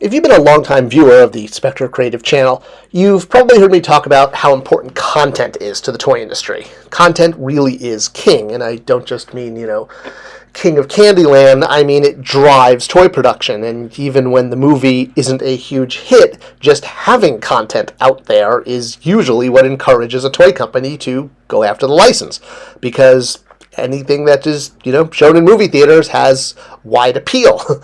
If you've been a longtime viewer of the Spector Creative channel, you've probably heard me talk about how important content is to the toy industry. Content really is king, and I don't just mean, king of Candyland. I mean it drives toy production, and even when the movie isn't a huge hit, just having content out there is usually what encourages a toy company to go after the license, because anything that is, shown in movie theaters has wide appeal.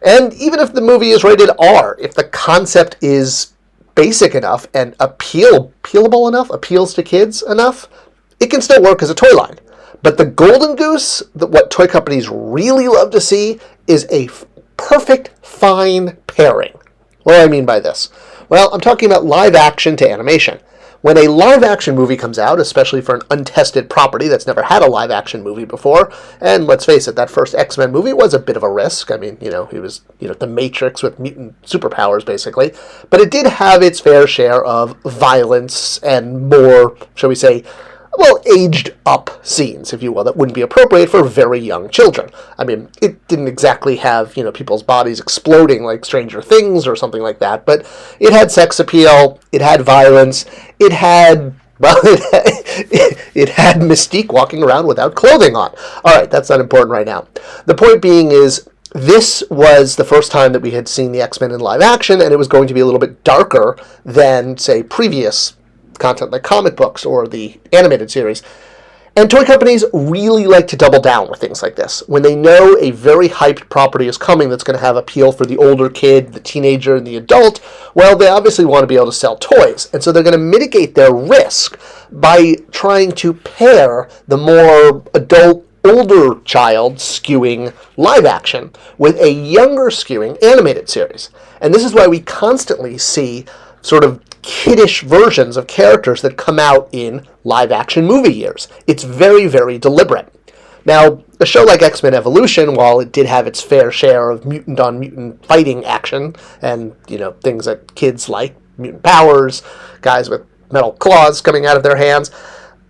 And even if the movie is rated R, if the concept is basic enough and appealable enough, appeals to kids enough, it can still work as a toy line. But the golden goose, what toy companies really love to see, is a perfect, fine pairing. What do I mean by this? Well, I'm talking about live action to animation. When a live-action movie comes out, especially for an untested property that's never had a live-action movie before, and let's face it, that first X-Men movie was a bit of a risk. I mean, he was, the Matrix with mutant superpowers, basically. But it did have its fair share of violence and more, shall we say, aged-up scenes, if you will, that wouldn't be appropriate for very young children. I mean, it didn't exactly have, people's bodies exploding like Stranger Things or something like that, but it had sex appeal, it had violence, it had Mystique walking around without clothing on. All right, that's not important right now. The point being is, this was the first time that we had seen the X-Men in live action, and it was going to be a little bit darker than, say, previous content like comic books or the animated series. And toy companies really like to double down with things like this. When they know a very hyped property is coming that's going to have appeal for the older kid, the teenager, and the adult, well, they obviously want to be able to sell toys. And so they're going to mitigate their risk by trying to pair the more adult, older child skewing live action with a younger skewing animated series. And this is why we constantly see sort of kiddish versions of characters that come out in live-action movie years. It's very, very deliberate. Now, a show like XMen Evolution, while it did have its fair share of mutant-on-mutant fighting action and, things that kids like, mutant powers, guys with metal claws coming out of their hands,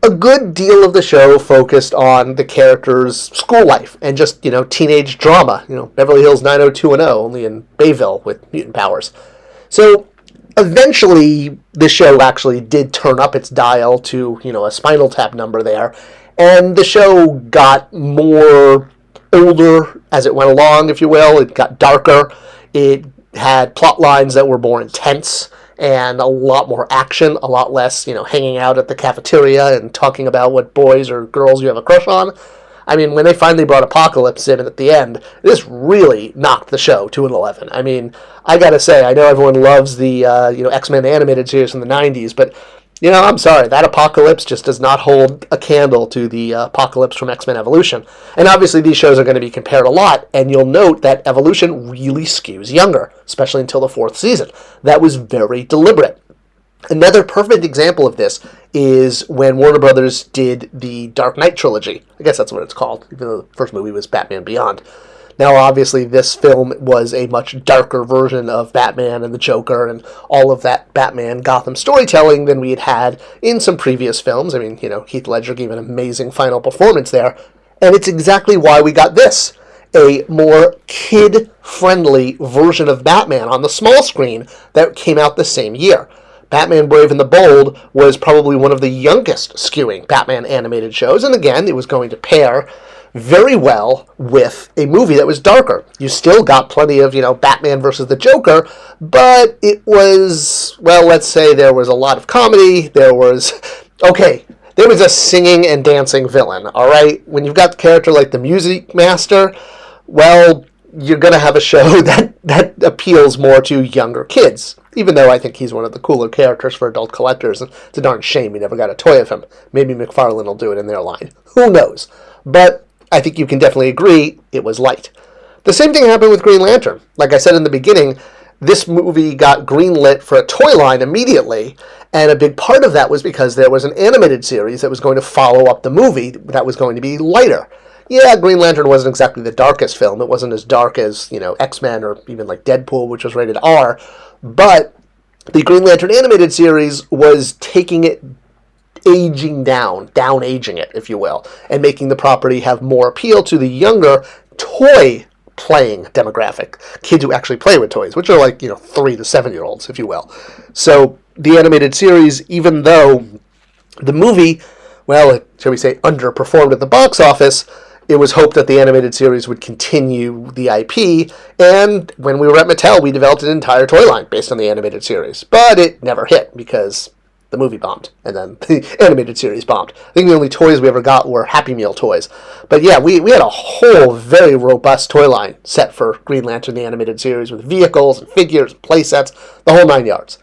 a good deal of the show focused on the characters' school life and just, teenage drama. Beverly Hills 90210, only in Bayville with mutant powers. So eventually, the show actually did turn up its dial to, a Spinal Tap number there, and the show got more older as it went along, if you will. It got darker. It had plot lines that were more intense and a lot more action, a lot less, hanging out at the cafeteria and talking about what boys or girls you have a crush on. I mean, when they finally brought Apocalypse in at the end, this really knocked the show to an 11. I mean, I gotta say, I know everyone loves the, X-Men animated series from the 90s, but, I'm sorry, that Apocalypse just does not hold a candle to the Apocalypse from X-Men Evolution. And obviously these shows are going to be compared a lot, and you'll note that Evolution really skews younger, especially until the 4th season. That was very deliberate. Another perfect example of this is when Warner Brothers did the Dark Knight trilogy. I guess that's what it's called, even though the first movie was Batman Beyond. Now, obviously, this film was a much darker version of Batman and the Joker and all of that Batman Gotham storytelling than we had had in some previous films. I mean, Heath Ledger gave an amazing final performance there. And it's exactly why we got this, a more kid-friendly version of Batman on the small screen that came out the same year. Batman Brave and the Bold was probably one of the youngest skewing Batman animated shows, and again, it was going to pair very well with a movie that was darker. You still got plenty of, Batman versus the Joker, but it was, let's say there was a lot of comedy, there was a singing and dancing villain, all right? When you've got a character like the Music Master, you're going to have a show that appeals more to younger kids. Even though I think he's one of the cooler characters for adult collectors, and it's a darn shame we never got a toy of him. Maybe McFarlane will do it in their line. Who knows? But I think you can definitely agree it was light. The same thing happened with Green Lantern. Like I said in the beginning, this movie got greenlit for a toy line immediately, and a big part of that was because there was an animated series that was going to follow up the movie that was going to be lighter. Yeah, Green Lantern wasn't exactly the darkest film. It wasn't as dark as, X-Men or even like Deadpool, which was rated R. But the Green Lantern animated series was taking it, down-aging it, if you will, and making the property have more appeal to the younger toy playing demographic, kids who actually play with toys, which are like, 3 to 7-year-olds, if you will. So the animated series, even though the movie, well, shall we say, underperformed at the box office, it was hoped that the animated series would continue the IP, and when we were at Mattel, we developed an entire toy line based on the animated series. But it never hit because the movie bombed, and then the animated series bombed. I think the only toys we ever got were Happy Meal toys. But yeah, we had a whole very robust toy line set for Green Lantern, the animated series, with vehicles and figures and play sets, the whole 9 yards.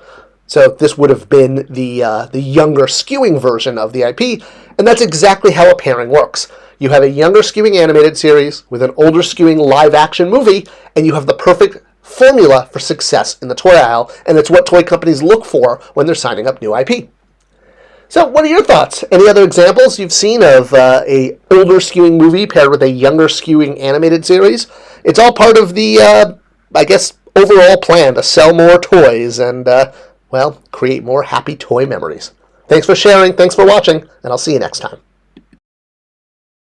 So this would have been the younger skewing version of the IP, and that's exactly how a pairing works. You have a younger skewing animated series with an older skewing live-action movie, and you have the perfect formula for success in the toy aisle, and it's what toy companies look for when they're signing up new IP. So what are your thoughts? Any other examples you've seen of a older skewing movie paired with a younger skewing animated series? It's all part of the, overall plan to sell more toys and, create more happy toy memories. Thanks for sharing, thanks for watching, and I'll see you next time.